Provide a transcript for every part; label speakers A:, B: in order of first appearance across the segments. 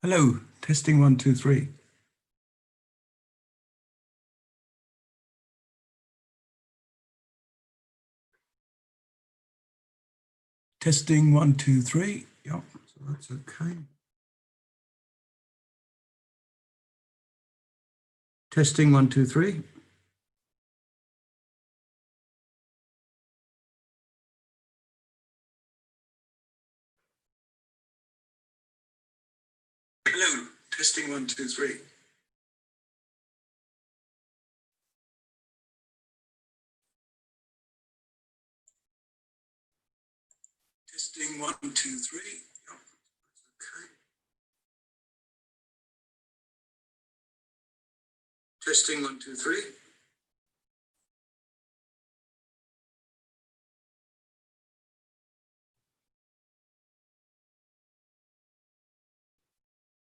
A: Hello, testing 1, 2, 3. Testing 1, 2, 3. Yep, so that's okay. Testing 1, 2, 3. Hello, testing 1, 2, 3. Testing 1, 2, 3. Yep, that's okay. Testing 1, 2, 3.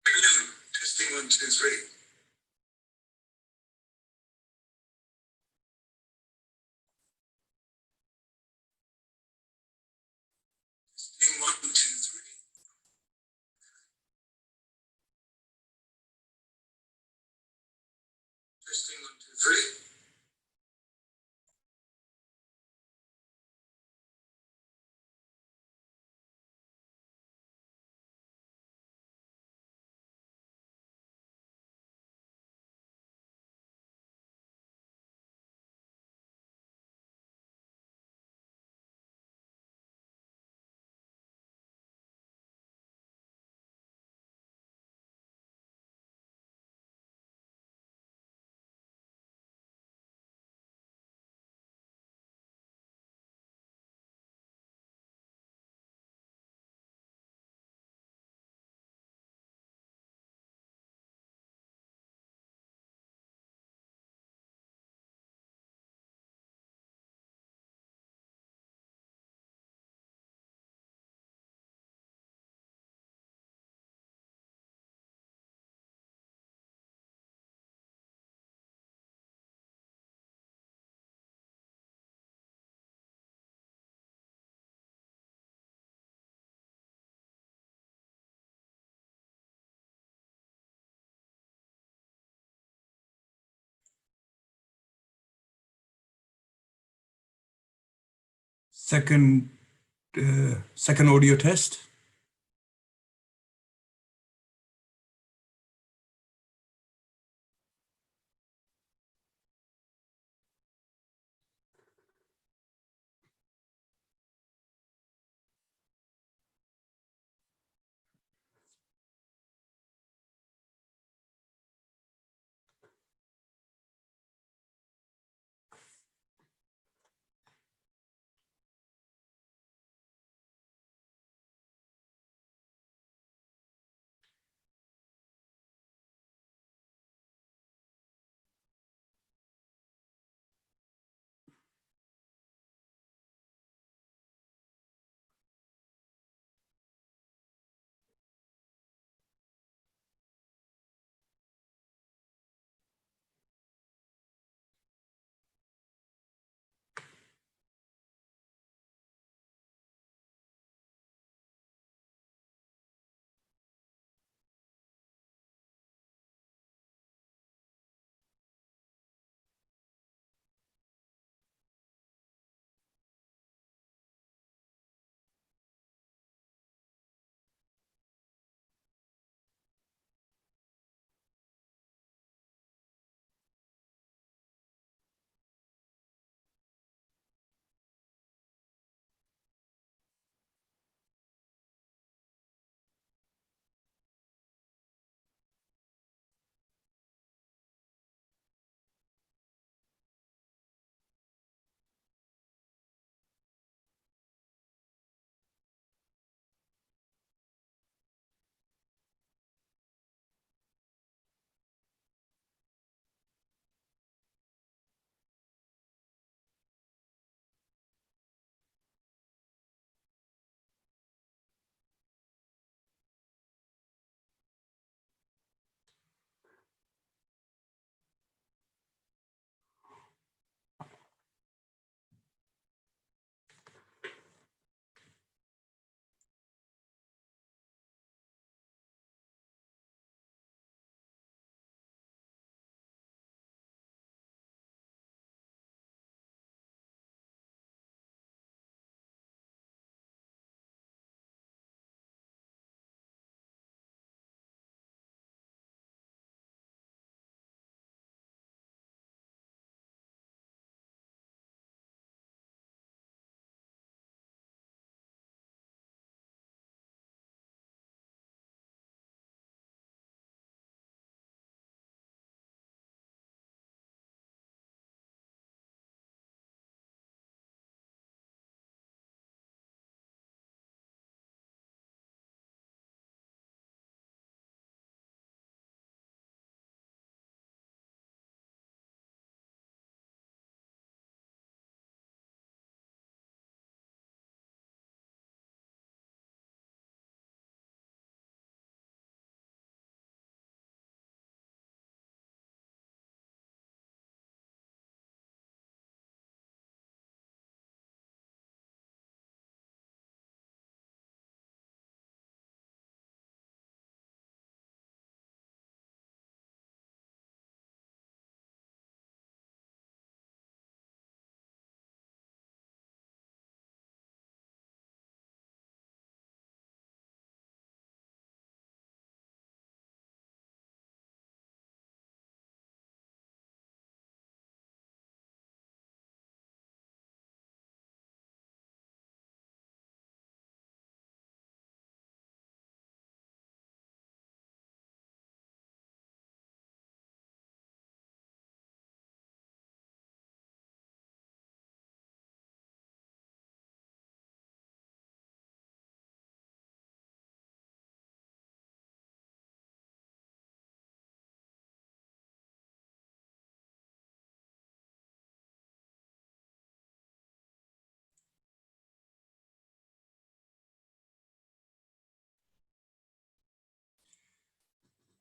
A: Hello, testing 1, 2, 3. Testing 1, 2, 3. Testing 1, 2, 3. Second audio test.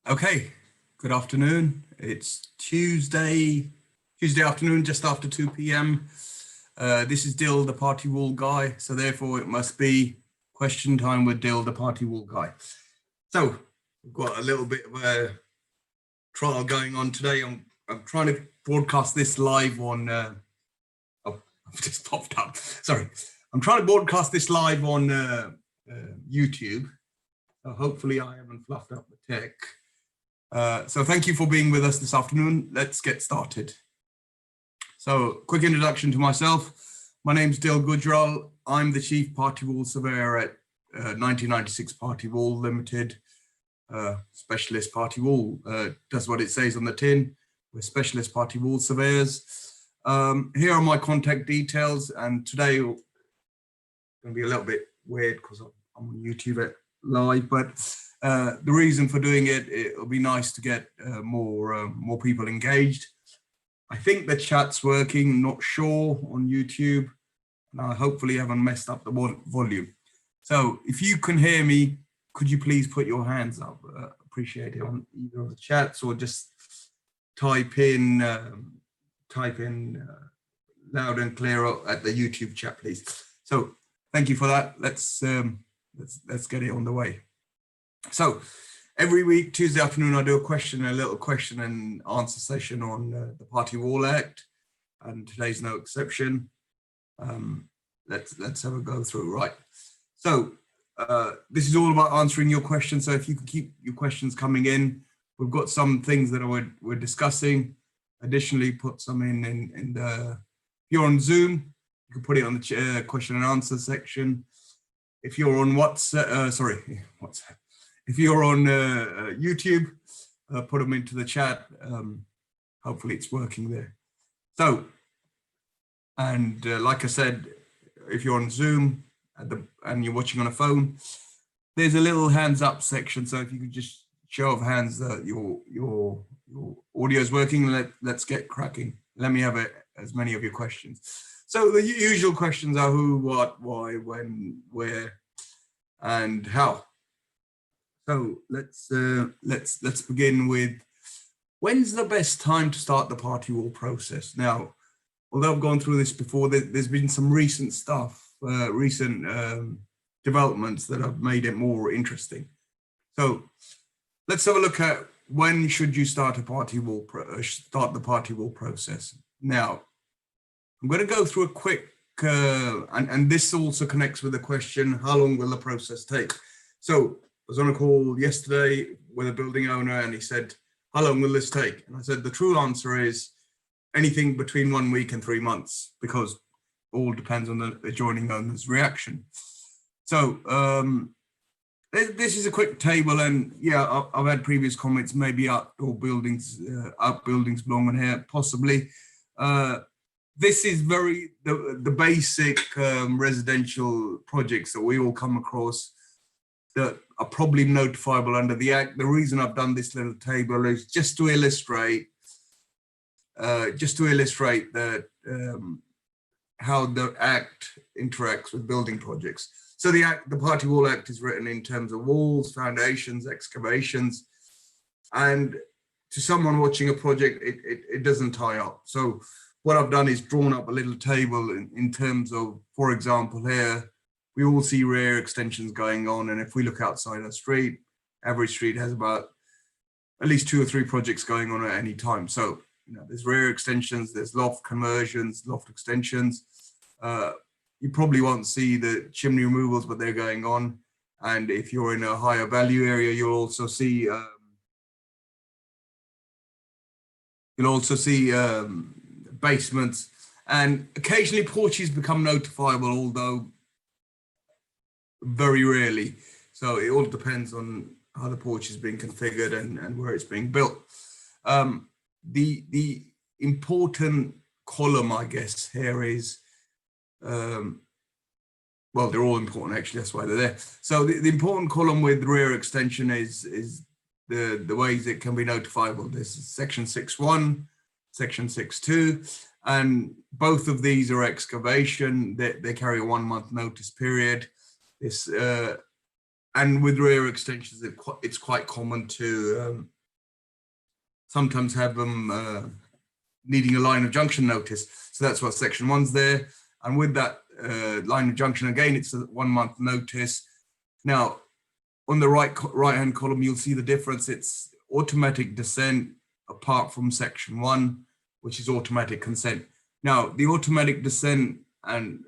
A: Okay, good afternoon. It's Tuesday afternoon, just after 2 p.m. This is Dill, the party wall guy, so therefore it must be question time with Dill, the party wall guy. So we've got a little bit of a trial going on today. I'm trying to broadcast this live on. I've just popped up. Sorry, I'm trying to broadcast this live on YouTube. So hopefully I haven't fluffed up the tech. So thank you for being with us this afternoon. Let's get started. So quick introduction to myself. My name's Dill Gujral. I'm the Chief Party Wall Surveyor at 1996 Party Wall Limited. Specialist Party Wall. Does what it says on the tin. We're specialist party wall surveyors. Here are my contact details, and today it's going to be a little bit weird because I'm on YouTube live, but the reason for doing it'll be nice to get more people engaged. I think the chat's working, not sure on YouTube, and I hopefully haven't messed up the volume. So if you can hear me, could you please put your hands up? Appreciate it on either of the chats, or just type in loud and clear at the YouTube chat, please. So thank you for that. Let's get it on the way. So every week, Tuesday afternoon, I do a little question and answer session on the Party Wall Act, and today's no exception. Let's have a go through, right? So this is all about answering your questions. So if you can keep your questions coming in, we've got some things that we're discussing. Additionally, put some in the, if you're on Zoom, you can put it on the question and answer section. If you're on WhatsApp, if you're on YouTube, put them into the chat. Hopefully it's working there. So, and like I said, if you're on Zoom and you're watching on a phone, there's a little hands up section. So if you could just show of hands that your audio is working, let's get cracking. Let me have as many of your questions. So the usual questions are who, what, why, when, where, and how. So let's begin with, when's the best time to start the party wall process? Now, although I've gone through this before, there's been some recent stuff, developments that have made it more interesting. So let's have a look at when should you start the party wall process. Now, I'm going to go through a quick, and this also connects with the question, how long will the process take? So I was on a call yesterday with a building owner, and he said, how long will this take? And I said, the true answer is anything between 1 week and 3 months, because all depends on the adjoining owner's reaction. So this is a quick table, and yeah, I've had previous comments, maybe outdoor buildings, outbuildings belong in here, possibly. This is the basic residential projects that we all come across that are probably notifiable under the Act. The reason I've done this little table is just to illustrate that how the Act interacts with building projects. So the Party Wall Act is written in terms of walls, foundations, excavations, and to someone watching a project, it doesn't tie up. So what I've done is drawn up a little table in terms of, for example, here, we all see rear extensions going on. And if we look outside our street, average street has about at least 2 or 3 projects going on at any time. So, you know, there's rear extensions, there's loft conversions, loft extensions. You probably won't see the chimney removals, but they're going on. And if you're in a higher value area, you'll also see basements, and occasionally porches become notifiable, although very rarely. So it all depends on how the porch is being configured and where it's being built. The important column, I guess, here is, well, they're all important actually, that's why they're there. So the important column with rear extension is the ways it can be notifiable. This is section 6.1, section 6.2, and both of these are excavation. They carry a 1 month notice period. This and with rear extensions, it's quite common to sometimes have them needing a line of junction notice. So that's what section 1's there. And with that line of junction, again, it's a 1 month notice. Now, on the right-hand column, you'll see the difference. It's automatic descent apart from section 1, which is automatic consent. Now, the automatic descent, and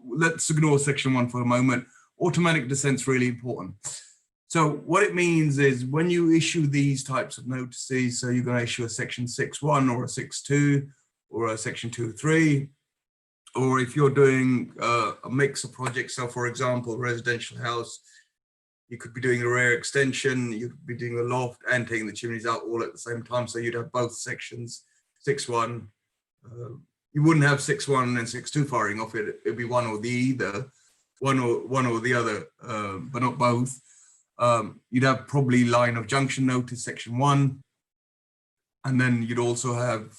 A: let's ignore section 1 for a moment. Automatic descent is really important. So what it means is when you issue these types of notices, so you're going to issue a section 6.1 or a 6.2 or a section 2.3, or if you're doing a mix of projects, so for example, residential house, you could be doing a rear extension, you'd be doing the loft and taking the chimneys out all at the same time. So you'd have both sections, 6.1. You wouldn't have 6.1 and 6.2 firing off it. It'd be one or the other, but not both. You'd have probably line of junction notice, section 1, and then you'd also have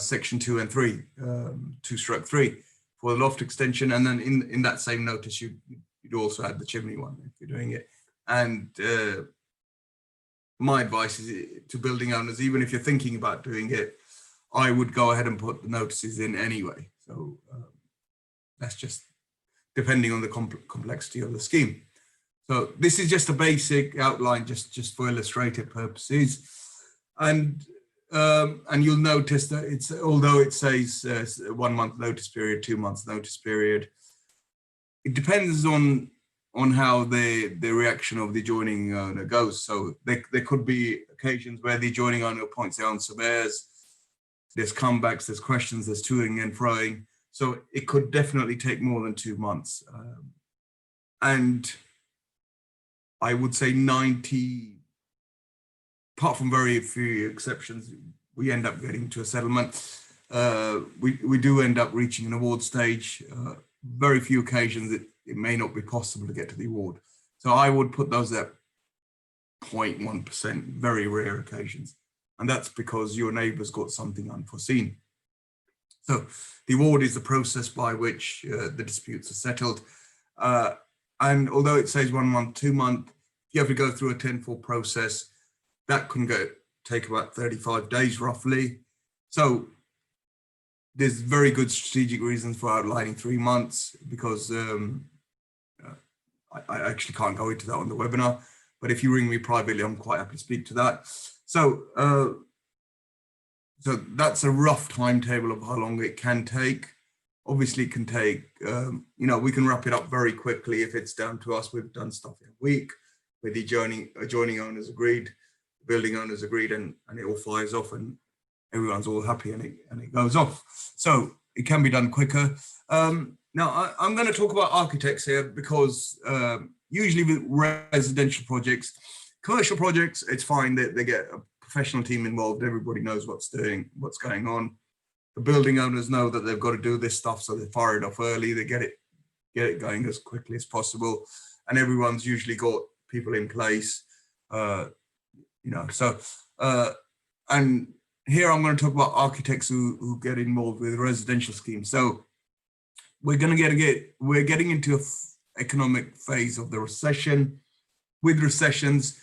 A: section 2 and 3, 2/3 for the loft extension, and then in that same notice you'd also add the chimney one if you're doing it. And my advice is to building owners, even if you're thinking about doing it, I would go ahead and put the notices in anyway. So that's just depending on the complexity of the scheme. So this is just a basic outline, just for illustrative purposes. And you'll notice that it's, although it says 1 month notice period, 2 months notice period, it depends on how the reaction of the adjoining owner goes. So there could be occasions where the adjoining owner appoints their own surveyors, there's comebacks, there's questions, there's toing and froing. So it could definitely take more than 2 months. And I would say 90, apart from very few exceptions, we end up getting to a settlement. We do end up reaching an award stage. Very few occasions it may not be possible to get to the award. So I would put those at 0.1%, very rare occasions. And that's because your neighbour's got something unforeseen. So the award is the process by which the disputes are settled. And although it says 1 month, 2 month, you have to go through a 10-4 process. That can take about 35 days roughly. So there's very good strategic reasons for outlining 3 months, because I actually can't go into that on the webinar, but if you ring me privately, I'm quite happy to speak to that. So, so that's a rough timetable of how long it can take. Obviously, it can take, we can wrap it up very quickly if it's down to us. We've done stuff in a week where the adjoining owners agreed, the building owners agreed, and it all fires off and everyone's all happy and it goes off. So it can be done quicker. Now, I'm going to talk about architects here because usually with residential projects, commercial projects, it's fine that they get a professional team involved. Everybody knows what's going on. The building owners know that they've got to do this stuff, so they fire it off early. They get it going as quickly as possible, and everyone's usually got people in place. And here I'm going to talk about architects who get involved with residential schemes. So we're getting into an economic phase of the recession. With recessions,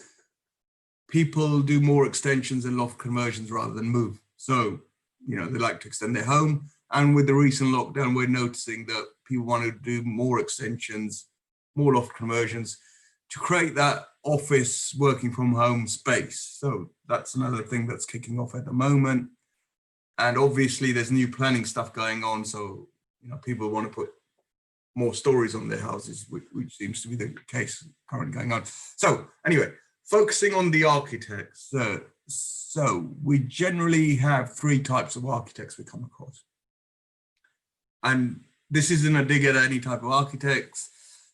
A: people do more extensions and loft conversions rather than move. So, they like to extend their home. And with the recent lockdown, we're noticing that people want to do more extensions, more loft conversions to create that office working from home space. So that's another thing that's kicking off at the moment. And obviously there's new planning stuff going on. So, people want to put more stories on their houses, which seems to be the case currently going on. So anyway, focusing on the architects. So we generally have 3 types of architects we come across. And this isn't a dig at any type of architects.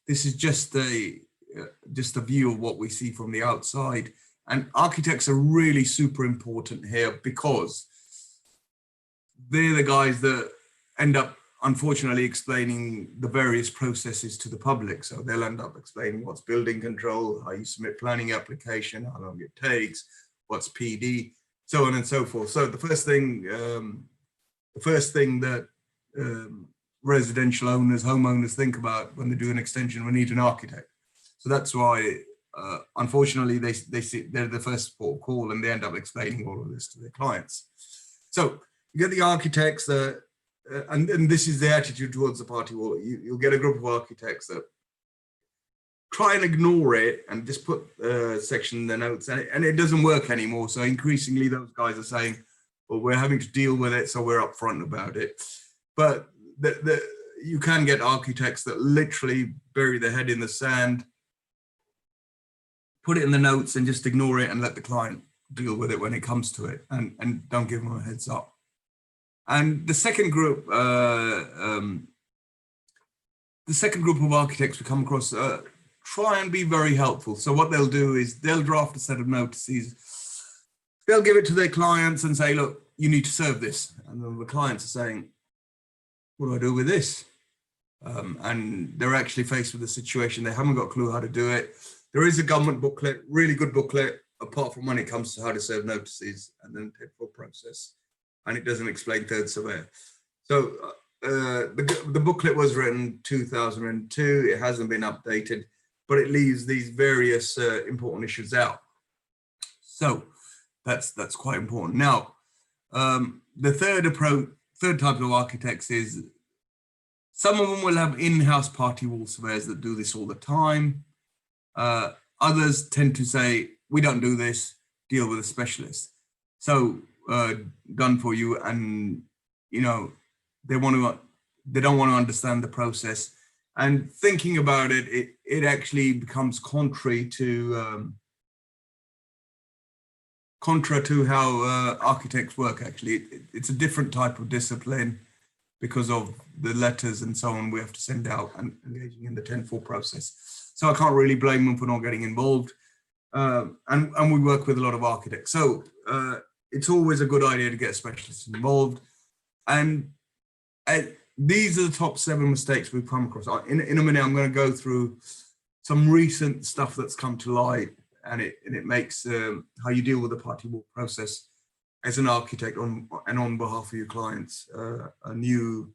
A: This is just a view of what we see from the outside. And architects are really super important here because they're the guys that end up, unfortunately, explaining the various processes to the public. So they'll end up explaining what's building control, how you submit planning application, how long it takes, what's PD, so on and so forth. So the first thing that residential owners, homeowners think about when they do an extension, we need an architect. So that's why unfortunately, they're the first port of call, and they end up explaining all of this to their clients. So you get the architects that, and this is the attitude towards the party wall. You'll get a group of architects that try and ignore it and just put section in the notes, and it doesn't work anymore. So increasingly, those guys are saying, well, we're having to deal with it, so we're upfront about it. But you can get architects that literally bury their head in the sand, put it in the notes and just ignore it and let the client deal with it when it comes to it, and don't give them a heads up. And the second group of architects we come across try and be very helpful. So what they'll do is they'll draft a set of notices. They'll give it to their clients and say, look, you need to serve this. And then the clients are saying, what do I do with this? And they're actually faced with a situation. They haven't got a clue how to do it. There is a government booklet, really good booklet, apart from when it comes to how to serve notices and then technical process. And it doesn't explain third surveyor. So the booklet was written 2002. It hasn't been updated, but it leaves these various important issues out. So that's quite important. Now, the third type of architects is, some of them will have in-house party wall surveyors that do this all the time. Others tend to say, we don't do this, deal with a specialist. So done for you, and they don't want to understand the process. And thinking about it, it actually becomes contrary to how architects work. Actually, it's a different type of discipline because of the letters and so on we have to send out and engaging in the 10-4 process. So I can't really blame them for not getting involved. And we work with a lot of architects. So it's always a good idea to get specialists involved. And these are the top 7 mistakes we've come across. In a minute, I'm going to go through some recent stuff that's come to light, and it makes how you deal with the party wall process as an architect on behalf of your clients a new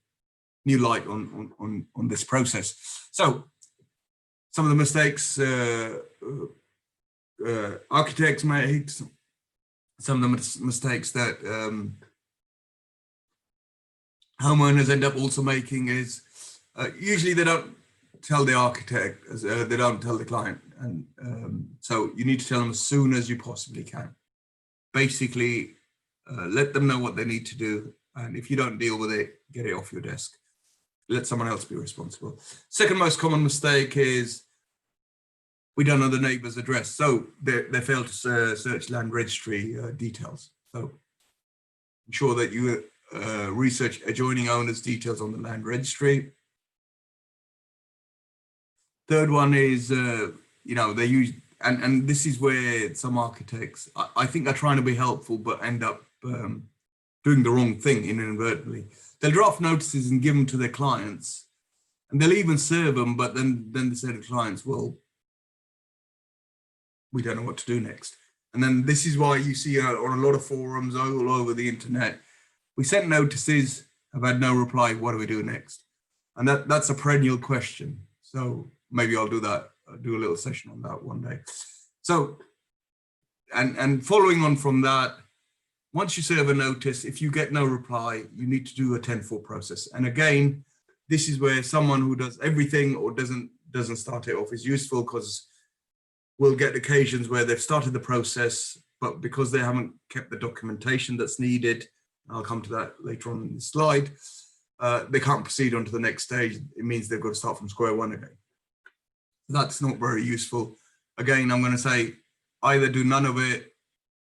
A: light on this process. So some of the mistakes architects make, some of the mistakes that homeowners end up also making is usually they don't tell the architect, they don't tell the client. And so you need to tell them as soon as you possibly can. Basically, let them know what they need to do. And if you don't deal with it, get it off your desk. Let someone else be responsible. Second most common mistake is we don't know the neighbor's address. So they fail to search land registry details. So ensure that you research adjoining owners' details on the land registry. Third one is, they use, and this is where some architects, I think, are trying to be helpful, but end up doing the wrong thing inadvertently. They'll draft notices and give them to their clients, and they'll even serve them, but then they say to clients, well, we don't know what to do next. And then this is why you see on a lot of forums all over the internet, we sent notices, have had no reply, what do we do next? And that's a perennial question. So maybe I'll do that, do a little session on that one day. So, and following on from that, once you serve a notice, if you get no reply, you need to do a 10-4 process. And again, this is where someone who does everything or doesn't start it off is useful, because we'll get occasions where they've started the process, but because they haven't kept the documentation that's needed, I'll come to that later on in the slide, they can't proceed on to the next stage. It means they've got to start from square one again. That's not very useful. Again, I'm going to say either do none of it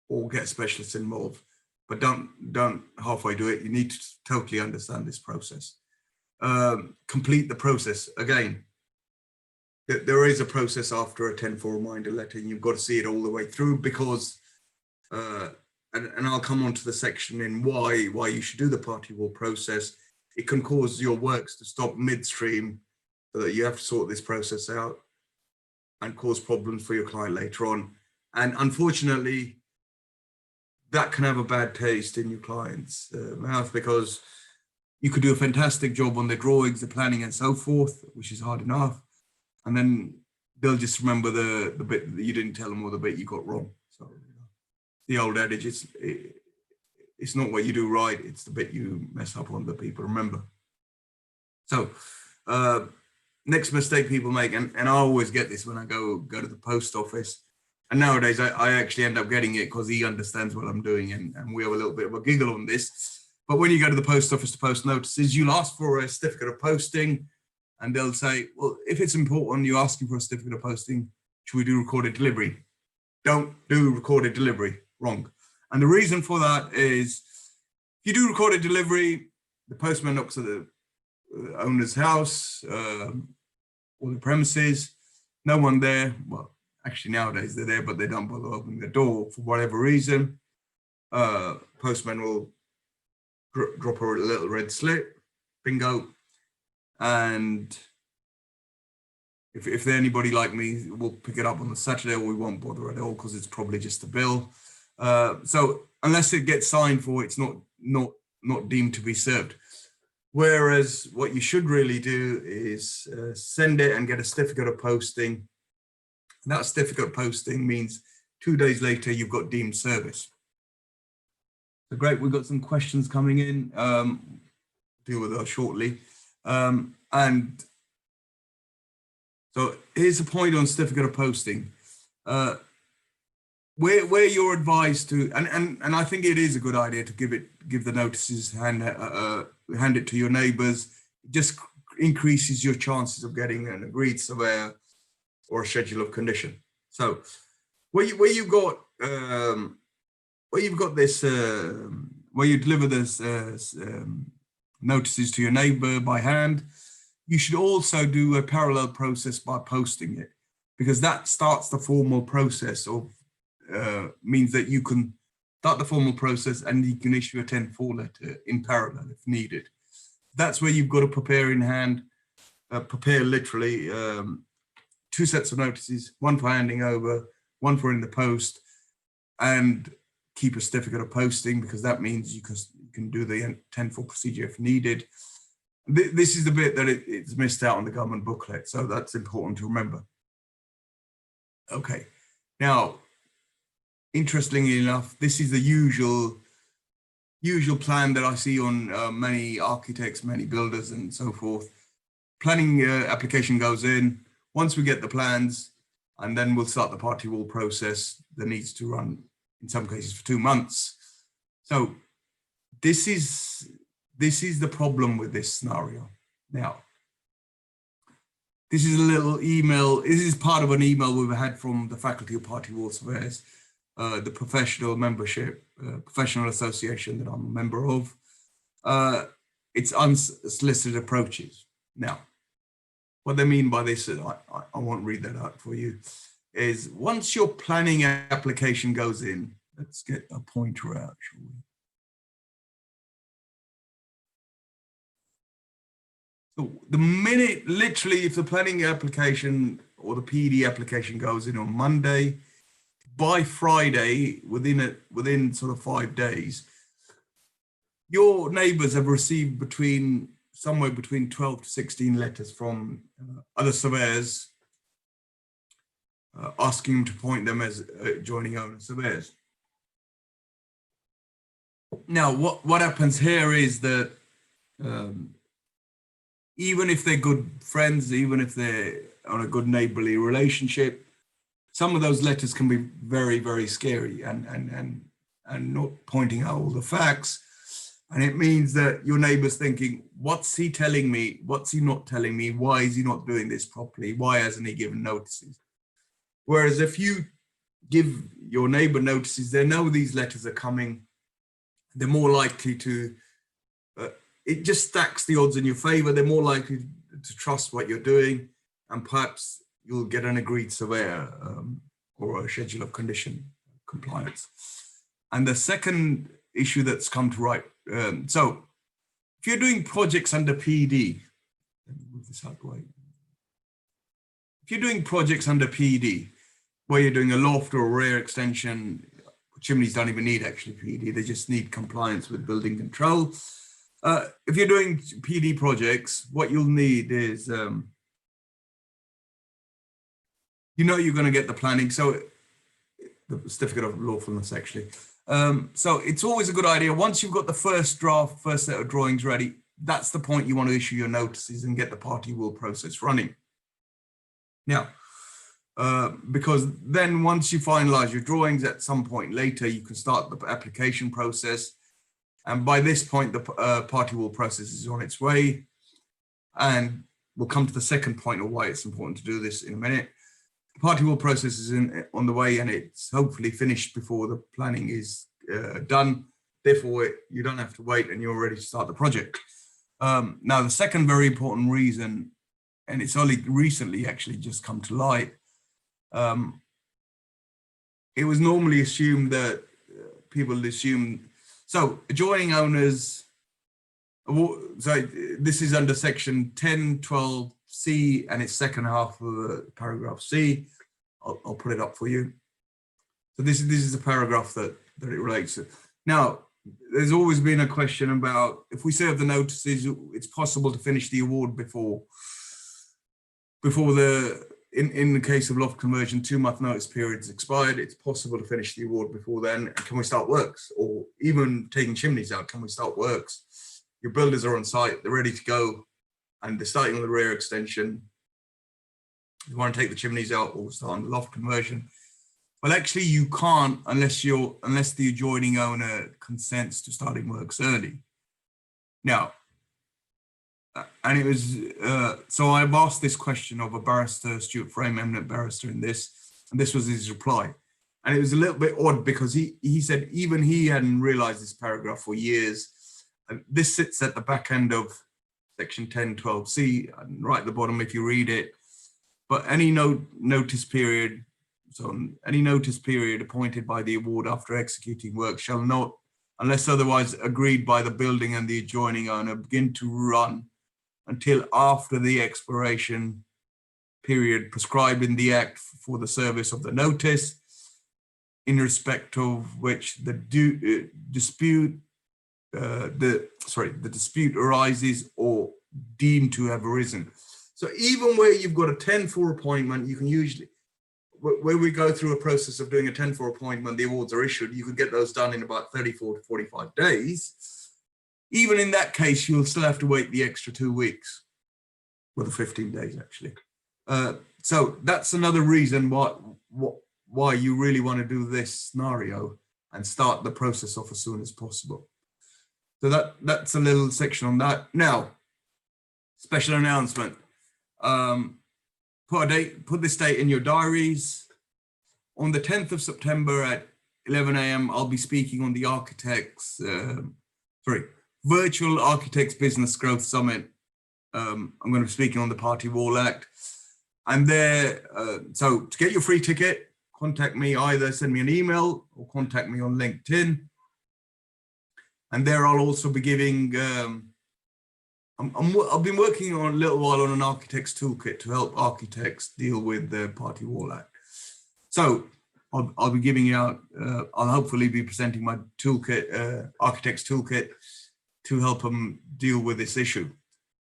A: or get specialists involved, but don't halfway do it. You need to totally understand this process. Complete the process. Again, there is a process after a 10-4 reminder letter, and you've got to see it all the way through, because and I'll come on to the section in why you should do the party wall process. It can cause your works to stop midstream, so that you have to sort this process out and cause problems for your client later on. And unfortunately, that can have a bad taste in your client's mouth, because you could do a fantastic job on the drawings, the planning and so forth, which is hard enough. And then they'll just remember the bit that you didn't tell them or the bit you got wrong. So the old adage is, it's not what you do right, it's the bit you mess up on that people remember. So next mistake people make, and I always get this when I go to the post office, and nowadays I actually end up getting it because he understands what I'm doing, and we have a little bit of a giggle on this. But when you go to the post office to post notices, you'll ask for a certificate of posting, and they'll say, well, if it's important, you're asking for a certificate of posting, should we do recorded delivery? Don't do recorded delivery, wrong. And the reason for that is, if you do recorded delivery, the postman knocks at the owner's house or the premises, no one there. Well, actually nowadays they're there, but they don't bother opening the door for whatever reason. Postman will drop a little red slip, bingo. And if they're anybody like me, we'll pick it up on the Saturday, or we won't bother at all because it's probably just a bill. So unless it gets signed for, it's not deemed to be served. Whereas what you should really do is send it and get a certificate of posting. And that certificate of posting means 2 days later, you've got deemed service. So great, we've got some questions coming in. Deal with those shortly. And so here's a point on certificate of posting. Where you're advised to, and I think it is a good idea to give the notices, hand it to your neighbours. It just increases your chances of getting an agreed surveyor or a schedule of condition. So where you've got this, where you deliver this notices to your neighbour by hand, you should also do a parallel process by posting it, because that starts the formal process of means that you can start the formal process and you can issue a 10-4 letter in parallel if needed. That's where you've got to prepare in hand, prepare literally 2 sets of notices, one for handing over, one for in the post, and keep a certificate of posting, because that means you can do the 10-4 procedure if needed. This is the bit that it's missed out on the government booklet, so that's important to remember. Okay, now, interestingly enough, this is the usual plan that I see on many architects, many builders and so forth. Planning application goes in, once we get the plans, and then we'll start the party wall process that needs to run, in some cases, for 2 months. So this is the problem with this scenario. Now, this is a little email. This is part of an email we've had from the Faculty of Party Wall Surveyors, the professional membership, professional association that I'm a member of. It's unsolicited approaches. Now, what they mean by this, I won't read that out for you, is once your planning application goes in, let's get a pointer out, shall we? So the minute, literally, if the planning application or the PD application goes in on Monday, by Friday, within sort of 5 days, your neighbours have received somewhere between 12 to 16 letters from other surveyors asking them to appoint them as joining owner surveyors. Now, what happens here is that even if they're good friends, even if they're on a good neighbourly relationship, some of those letters can be very, very scary and not pointing out all the facts. And it means that your neighbour's thinking, what's he telling me? What's he not telling me? Why is he not doing this properly? Why hasn't he given notices? Whereas if you give your neighbour notices, they know these letters are coming, they're more likely to, it just stacks the odds in your favour. They're more likely to trust what you're doing, and perhaps you'll get an agreed surveyor or a schedule of condition compliance. And the second issue that's come to light, so if you're doing projects under PD, let me move this out of the way. If you're doing projects under PD, where you're doing a loft or a rear extension, chimneys don't even need actually PD, they just need compliance with building control. If you're doing PD projects, what you'll need is you know you're going to get the planning. So the certificate of lawfulness, actually. So it's always a good idea. Once you've got the first draft, first set of drawings ready, that's the point you want to issue your notices and get the party will process running. Now, because then once you finalize your drawings at some point later, you can start the application process. And by this point, the party will process is on its way. And we'll come to the second point of why it's important to do this in a minute. The party will process is on the way, and it's hopefully finished before the planning is done. Therefore, you don't have to wait and you're ready to start the project. Now, the second very important reason, and it's only recently actually just come to light, it was normally assumed that people assume, so adjoining owners, so this is under section 1012C and its second half of paragraph C. I'll put it up for you. So this is the paragraph that it relates to. Now, there's always been a question about if we serve the notices, it's possible to finish the award before the, in the case of loft conversion, 2-month notice period is expired. It's possible to finish the award before then. Can we start works? Or even taking chimneys out, can we start works? Your builders are on site, they're ready to go, and they're starting on the rear extension. You want to take the chimneys out or start on the loft conversion. Well, actually, you can't unless the adjoining owner consents to starting works early. Now, and it was, so I've asked this question of a barrister, Stuart Frame, eminent barrister in this, and this was his reply. And it was a little bit odd because he said even he hadn't realized this paragraph for years. And this sits at the back end of section 1012C, and right at the bottom if you read it. But any notice period, so any notice period appointed by the award after executing work shall not, unless otherwise agreed by the building and the adjoining owner, begin to run until after the expiration period prescribed in the Act for the service of the notice, in respect of which the dispute arises or deemed to have arisen. So even where you've got a 10-4 appointment, you can usually, where we go through a process of doing a 10-4 appointment, the awards are issued, you can get those done in about 34 to 45 days. Even in that case, you'll still have to wait the extra 2 weeks, well, the 15 days actually. So that's another reason why you really want to do this scenario and start the process off as soon as possible. So that's a little section on that. Now, special announcement. Put this date in your diaries. On the 10th of September at 11 a.m., I'll be speaking on the Virtual Architects Business Growth Summit. I'm going to be speaking on the Party Wall Act. And there, so to get your free ticket, contact me, either send me an email or contact me on LinkedIn. And there I'll also be giving, I've been working on a little while on an architect's toolkit to help architects deal with the Party Wall Act. So I'll be giving out, I'll hopefully be presenting my toolkit, architect's toolkit, to help them deal with this issue.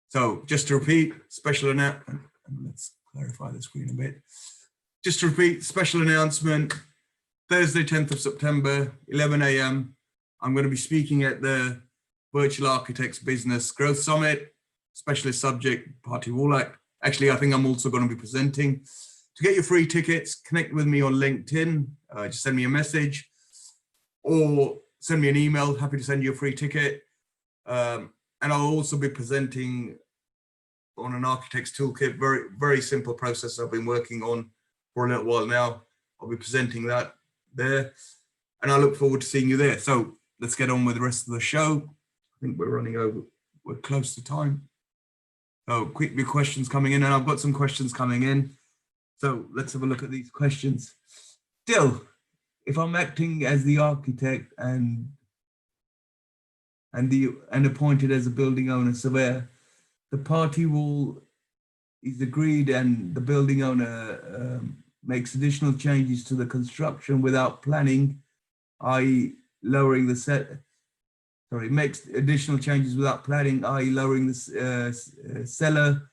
A: So just to repeat, special announcement, let's clarify the screen a bit. Just to repeat, special announcement, Thursday, 10th of September, 11 a.m. I'm going to be speaking at the Virtual Architects Business Growth Summit, specialist subject, Party Wall Act. Actually, I think I'm also going to be presenting. To get your free tickets, connect with me on LinkedIn, just send me a message or send me an email, happy to send you a free ticket. And I'll also be presenting on an architect's toolkit, very simple process I've been working on for a little while now. I'll be presenting that there, and I look forward to seeing you there. So let's get on with the rest of the show. I think we're running over, we're close to time. So quickly, questions coming in, and I've got some questions coming in. So let's have a look at these questions. Still, if I'm acting as the architect and appointed as a building owner surveyor, the party wall is agreed and the building owner makes additional changes to the construction without planning, i.e. lowering the makes additional changes without planning, i.e. lowering the cellar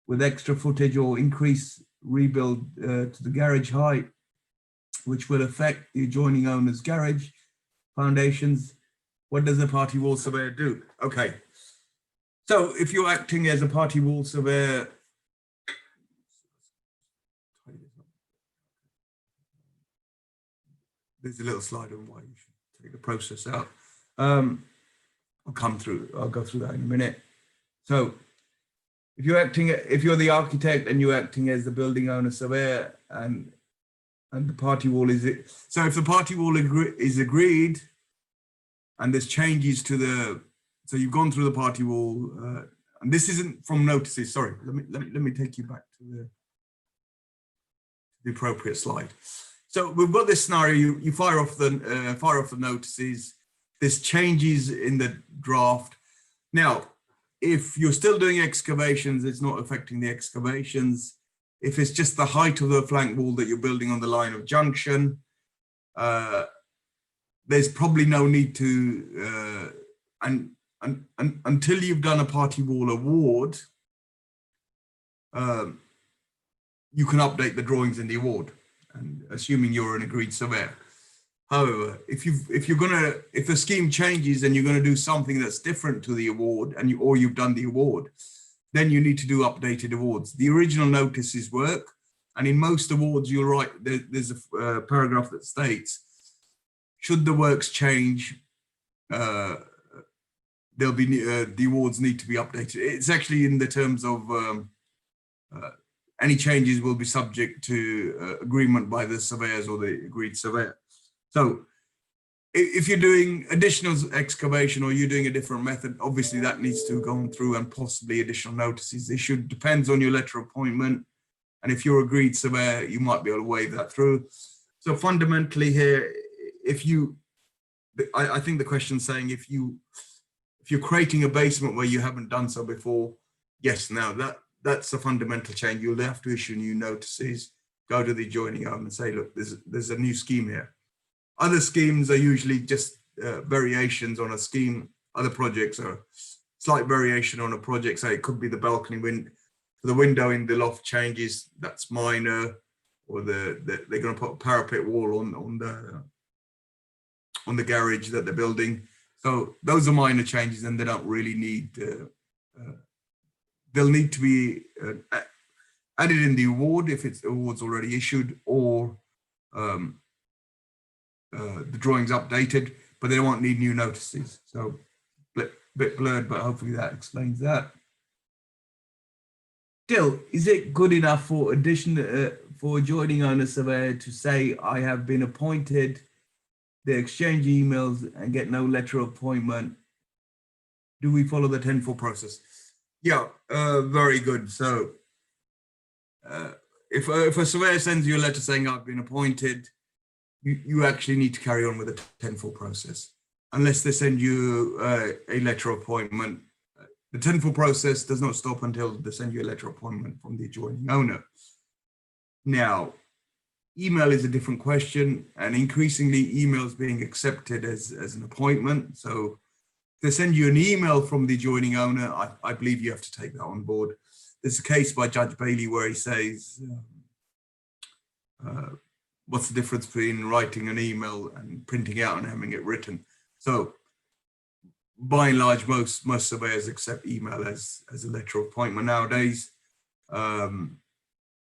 A: with extra footage or increase rebuild to the garage height, which will affect the adjoining owner's garage foundations. What does a party wall surveyor do? Okay, so if you're acting as a party wall surveyor, there's a little slide on why you should take the process out. I'll go through that in a minute. So if you're the architect and you're acting as the building owner surveyor and the party wall is it. So if the party wall is agreed and there's changes to so you've gone through the party wall, and this isn't from notices, sorry, let me take you back to the appropriate slide. So we've got this scenario, you fire off the notices, there's changes in the draft. Now, if you're still doing excavations, it's not affecting the excavations. If it's just the height of the flank wall that you're building on the line of junction, there's probably no need to, until you've done a party wall award, you can update the drawings in the award, and assuming you're an agreed surveyor. However, if the scheme changes and you're going to do something that's different to the award, or you've done the award, then you need to do updated awards. The original notices work, and in most awards, you'll write there's a paragraph that states, should the works change, there'll be the awards need to be updated. It's actually in the terms of any changes will be subject to agreement by the surveyors or the agreed surveyor. So if you're doing additional excavation or you're doing a different method, obviously that needs to go through and possibly additional notices. It depends on your letter of appointment. And if you're agreed surveyor, you might be able to waive that through. So fundamentally here, I think the question's saying if you're creating a basement where you haven't done so before, yes, now that's a fundamental change. You'll have to issue new notices, go to the adjoining owner and say, look, there's a new scheme here. Other schemes are usually just variations on a scheme. Other projects are slight variation on a project. So it could be the balcony the window in the loft changes, that's minor, or they're going to put a parapet wall on the garage that they're building. So those are minor changes, and they don't really need. They'll need to be added in the award if the award's already issued, or the drawings updated, but they won't need new notices. So bit blurred, but hopefully that explains that. Still, is it good enough for adjoining owner surveyor to say I have been appointed, they exchange emails and get no letter of appointment? Do we follow the 10-4 process? Yeah, very good. So if a surveyor sends you a letter saying I've been appointed, you actually need to carry on with the 10-4 process, unless they send you a letter of appointment. The 10-4 process does not stop until they send you a letter of appointment from the adjoining owner. Now, email is a different question, and increasingly emails being accepted as an appointment. So if they send you an email from the adjoining owner, I believe you have to take that on board. There's a case by Judge Bailey where he says, what's the difference between writing an email and printing out and having it written? So by and large, most surveyors accept email as a letter of appointment nowadays. And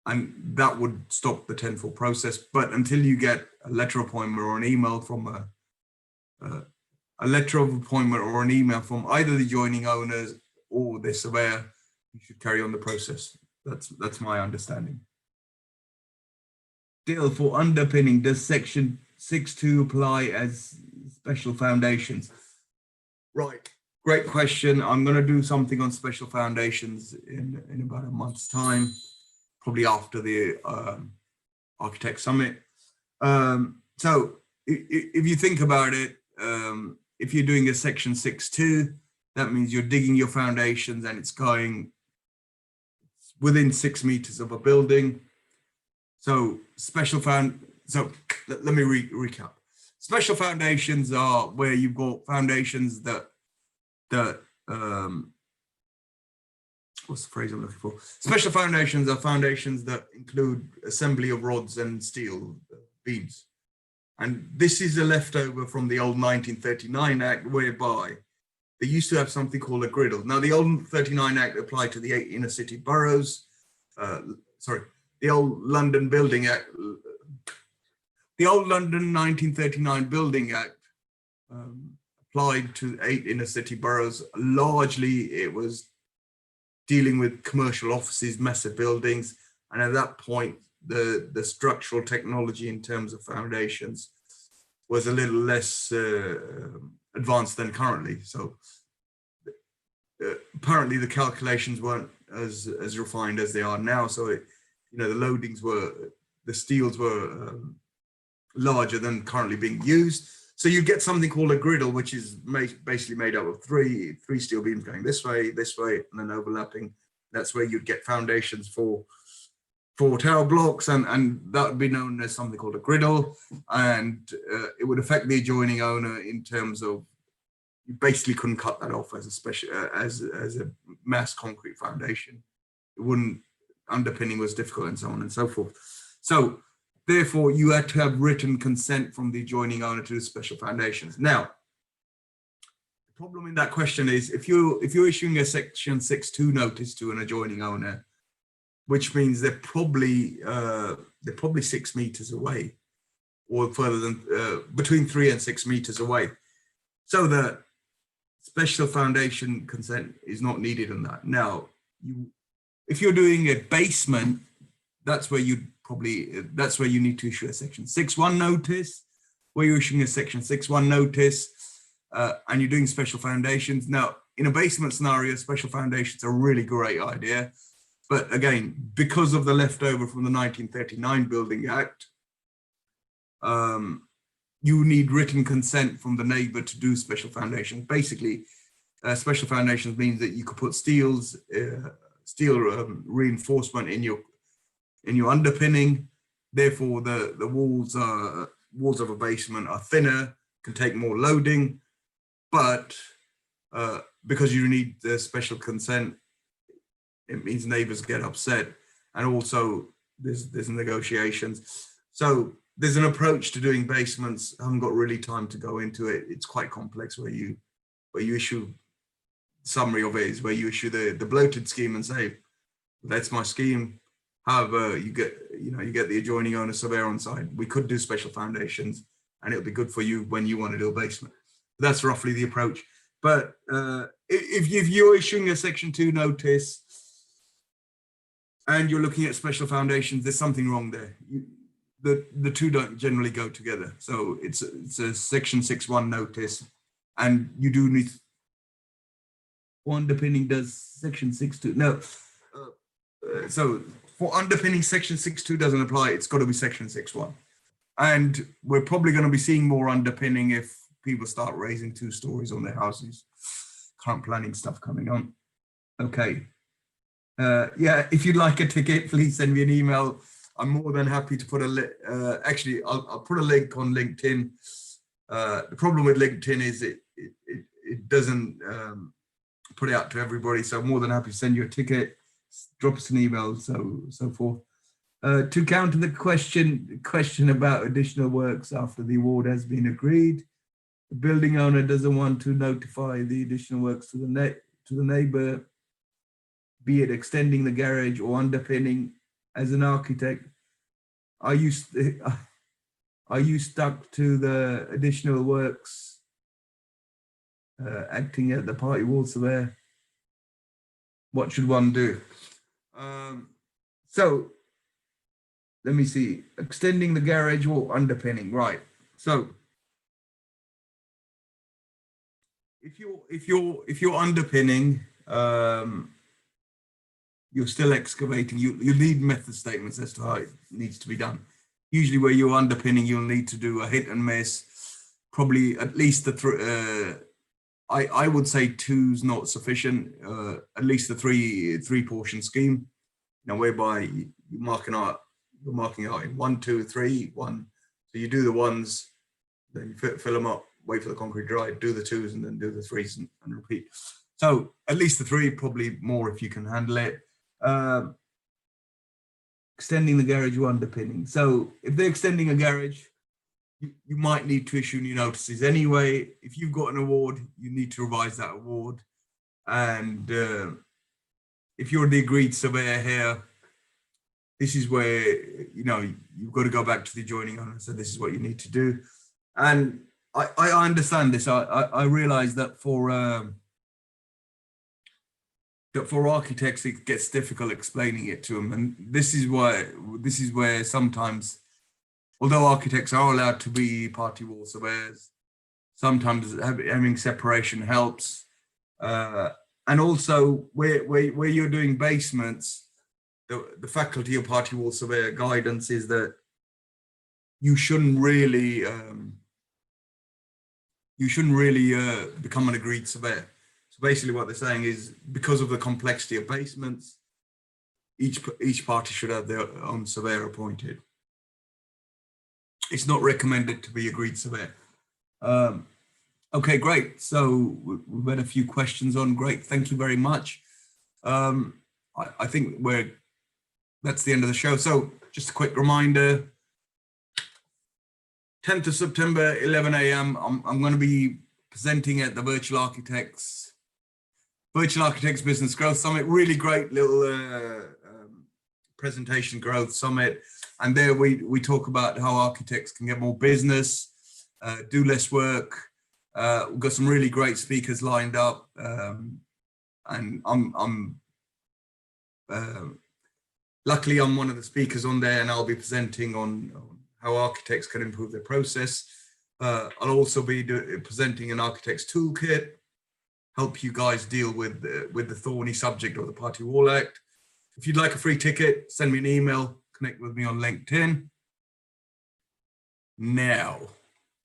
A: that would stop the 10-4 process. But until you get a letter of appointment or an email from a letter of appointment or an email from either the adjoining owners or the surveyor, you should carry on the process. That's my understanding. Still, for underpinning, does section 6.2 apply as special foundations? Right, great question. I'm going to do something on special foundations in about a month's time, probably after the Architect Summit. So if you think about it, if you're doing a section 6.2, that means you're digging your foundations and it's going within 6 meters of a building. So let me recap. Special foundations are where you've got foundations that what's the phrase I'm looking for? Special foundations are foundations that include assembly of rods and steel beams. And this is a leftover from the old 1939 Act, whereby they used to have something called a griddle. Now, the old 39 Act applied to the 8 inner city boroughs. The old London Building Act, the old London 1939 Building Act applied to 8 inner city boroughs. Largely, it was dealing with commercial offices, massive buildings. And at that point, the structural technology in terms of foundations was a little less advanced than currently. So apparently the calculations weren't as refined as they are now. So the loadings the steels were larger than currently being used. So you get something called a griddle, which is basically made up of three steel beams going this way, and then overlapping. That's where you'd get foundations for tower blocks, and that would be known as something called a griddle. And it would affect the adjoining owner in terms of you basically couldn't cut that off as a special as a mass concrete foundation. It wouldn't, underpinning was difficult, and so on and so forth. So therefore, you had to have written consent from the adjoining owner to do special foundations. Now, the problem in that question is if you're issuing a Section 6.2 notice to an adjoining owner, which means they're probably 6 meters away, or further than between 3 and 6 meters away. So the special foundation consent is not needed on that. Now, if you're doing a basement, that's where you need to issue a Section 6.1 notice, where you're issuing a Section 6.1 notice, and you're doing special foundations. Now, in a basement scenario, special foundations are a really great idea. But again, because of the leftover from the 1939 Building Act, you need written consent from the neighbor to do special foundations. Basically, special foundations means that you could put steel reinforcement in your underpinning. Therefore, the walls of a basement are thinner, can take more loading, but because you need the special consent, it means neighbors get upset, and also there's negotiations. So there's an approach to doing basements. I haven't got really time to go into it. It's quite complex, where you issue summary of it is where you issue the bloated scheme and say, that's my scheme. However, you get the adjoining owner surveyor on side. We could do special foundations, and it'll be good for you when you want to do a basement. That's roughly the approach. But if you're issuing a Section 2 notice and you're looking at special foundations, there's something wrong there. The two don't generally go together. So it's a Section 6.1 notice, and you do need underpinning. Does Section 6.2? No. So for underpinning, Section 6.2 doesn't apply. It's got to be Section 6.1. And we're probably going to be seeing more underpinning if people start raising 2 stories on their houses. Current planning stuff coming on. Okay. Yeah, if you'd like a ticket, please send me an email. I'm more than happy to put a link. Actually, I'll put a link on LinkedIn. The problem with LinkedIn is it doesn't put it out to everybody. So I'm more than happy to send you a ticket, drop us an email, so forth. To counter the question about additional works after the award has been agreed, the building owner doesn't want to notify the additional works to the neighbor, be it extending the garage or underpinning. As an architect, are you stuck to the additional works acting at the party wall surveyor? What should one do? So let me see. Extending the garage or underpinning, right? So if you're underpinning, you're still excavating, you need method statements as to how it needs to be done. Usually where you're underpinning, you'll need to do a hit and miss, probably at least I would say 2's not sufficient, at least the three portion scheme, whereby you're marking out in 1, 2, 3, 1. So you do the 1s, then you fill them up, wait for the concrete dry, do the 2s, and then do the 3s and repeat. So at least the 3, probably more if you can handle it. Extending the garage or underpinning. So if they're extending a garage, you might need to issue new notices anyway. If you've got an award, you need to revise that award. And if you're the agreed surveyor here, this is where, you've got to go back to the adjoining owner. So this is what you need to do. And I understand this. I realize that for architects, it gets difficult explaining it to them. And this is where sometimes, although architects are allowed to be party wall surveyors, sometimes having separation helps. And also where you're doing basements, the faculty of party wall surveyor guidance is that you shouldn't really become an agreed surveyor. So basically what they're saying is, because of the complexity of basements, each party should have their own surveyor appointed. It's not recommended to be agreed surveyor. Okay, great. So we've had a few questions on. Great, thank you very much. I think that's the end of the show. So just a quick reminder, 10th of September, 11 a.m. I'm going to be presenting at the Virtual Architects Business Growth Summit. Really great little presentation, Growth Summit. And there we talk about how architects can get more business, do less work. We've got some really great speakers lined up. And luckily I'm one of the speakers on there, and I'll be presenting on how architects can improve their process. I'll also be presenting an architect's toolkit, help you guys deal with the thorny subject of the Party Wall Act. If you'd like a free ticket, send me an email, connect with me on LinkedIn. Now,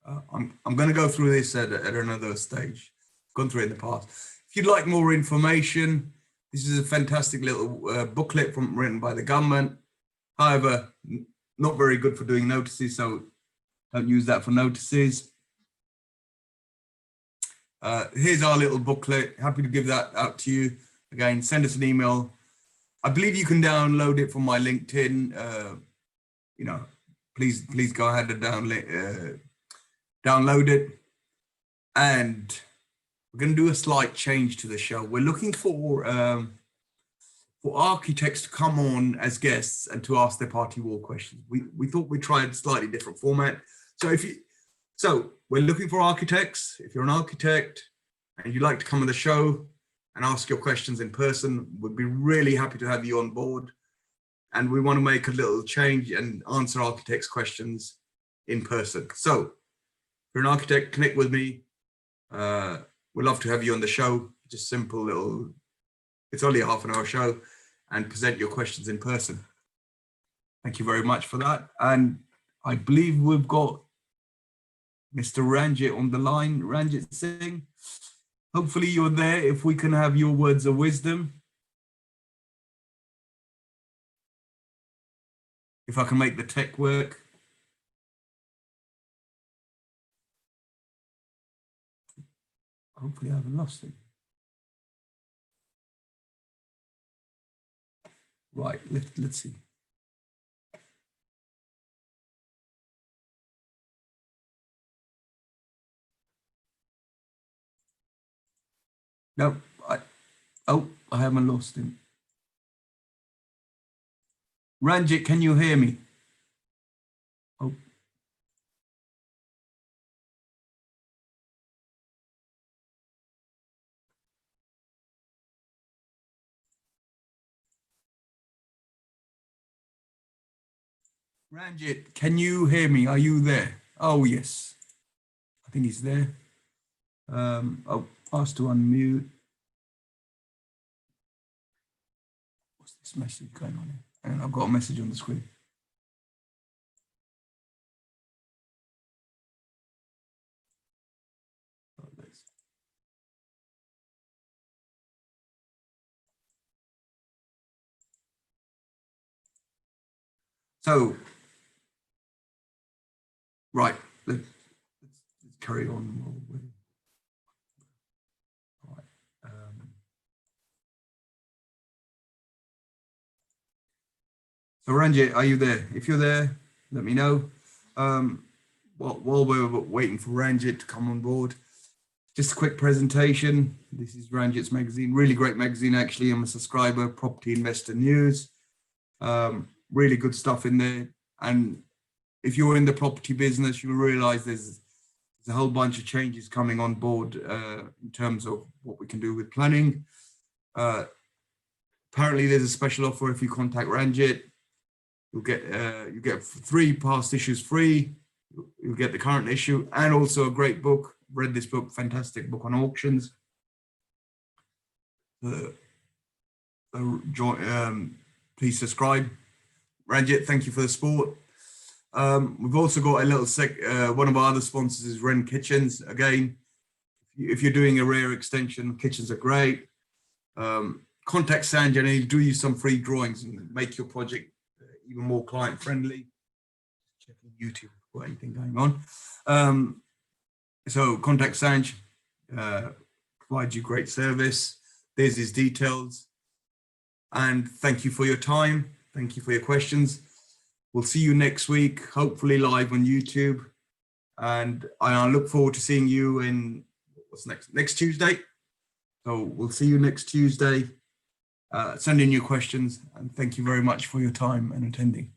A: I'm going to go through this at another stage. I've gone through it in the past. If you'd like more information, this is a fantastic little booklet written by the government. However, not very good for doing notices, so don't use that for notices. Here's our little booklet. Happy to give that out to you. Again, send us an email. I believe you can download it from my LinkedIn. Please go ahead and download it. And we're going to do a slight change to the show. We're looking for architects to come on as guests and to ask their party wall questions. We thought we'd try a slightly different format. So we're looking for architects. If you're an architect and you'd like to come on the show and ask your questions in person, we'd be really happy to have you on board. And we want to make a little change and answer architects' questions in person. So if you're an architect, connect with me. We'd love to have you on the show. Just simple little, it's only a half-an-hour show, and present your questions in person. Thank you very much for that. And I believe we've got Mr. Ranjit on the line. Ranjit Singh, hopefully you're there. If we can have your words of wisdom. If I can make the tech work. Hopefully I haven't lost it. Right, let's see. No, I haven't lost him. Ranjit, can you hear me? Oh. Ranjit, can you hear me? Are you there? Oh, yes. I think he's there. Asked to unmute. What's this message going on here? And I've got a message on the screen. So, right, let's carry on. Right. So Ranjit, are you there? If you're there, let me know. While we're waiting for Ranjit to come on board, just a quick presentation. This is Ranjit's magazine, really great magazine actually. I'm a subscriber, Property Investor News. Really good stuff in there. And if you're in the property business, you'll realize there's a whole bunch of changes coming on board in terms of what we can do with planning. Apparently there's a special offer if you contact Ranjit. You get 3 past issues free. You'll get the current issue and also a great book. Read this book, fantastic book on auctions. Please subscribe. Ranjit, thank you for the support. We've also got a little one of our other sponsors is Wren Kitchens. Again, if you're doing a rear extension, kitchens are great. Contact Sanj and he'll do you some free drawings and make your project even more client friendly. Checking YouTube or anything going on. So contact Sanj, provide you great service. There's his details. And thank you for your time. Thank you for your questions. We'll see you next week, hopefully live on YouTube. And I look forward to seeing you in, what's next Tuesday. So we'll see you next Tuesday. Send in your questions and thank you very much for your time and attending.